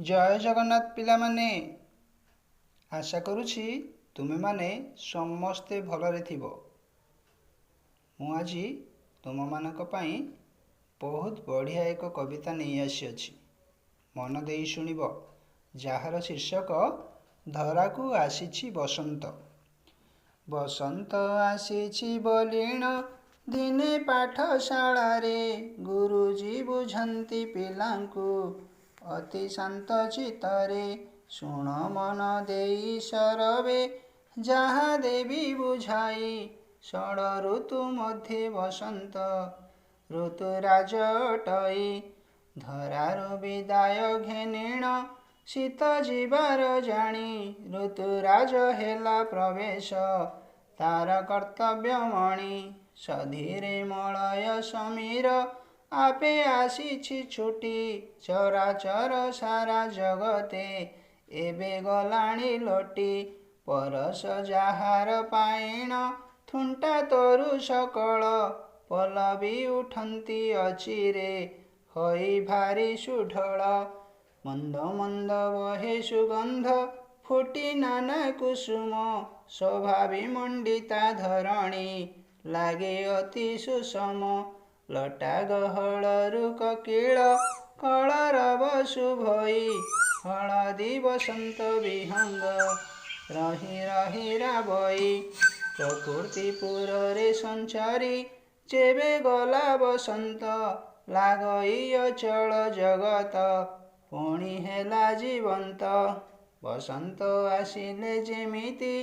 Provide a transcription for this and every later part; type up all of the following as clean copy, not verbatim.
जय जगन्नाथ पिलामाने आशा करुछि तुमे माने समस्ते भलरे थिबो। मु आजी तुम मानक पई बहुत बढ़िया एक कविता नहीं आसी मन देई शुणिब। जार शीर्षक धरा को आसीछि बसंत। बसंत आसीछि बोलीण दिने पाठशाला रे गुरुजी बुझंती पिलांकु अति शांत चित्तरे। शुण मन देई सरवे जहा देवी बुझाई षड ऋतु मध्य बसंत ऋतुराज अटई। धरार विदाय घेनिण शीत जीवार जानी ऋतुराज हेला प्रवेश तार कर्तव्य मणि। सधीरे मलय समीर आपे आसीछि छुटी चराचर सारा जगते एबे गलाणी लोटी। परस जाहार पाइण थुंटा तरु सकल पलबी उठंती अचिरे होई भारी सुढळ। मंद मंद बहे सुगंध फुटी नाना कुसुम शोभा मंडिता धरणी लागे अति सुषम। लटा गहळरू ककिळ कलरव शुभई हळदी बसंत विहंग रही रही राबई। प्रकृतिपुरे संचारी जेबे गला बसंत लागई अचल जगत पुणी हेला जीवंत। बसंत आसिले जेमिति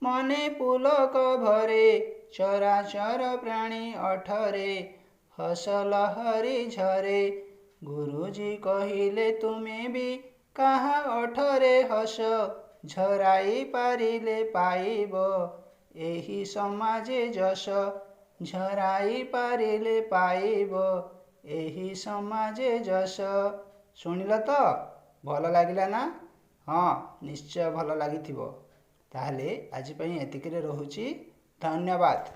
मने पुलक भरे चराचर प्राणी अठरे हस लहरी झरे। गुरुजी कहिले तुमे भी कहा अठरे हस झराई पारिले पाइब एही समाजे जस झराई पारिले पाइब एही समाजे जस। शुणिल तो भल लागिला ना? हाँ निश्चय भल लागिथिबो। ताहले आज पई एतिकिरे रहुची। धन्यवाद।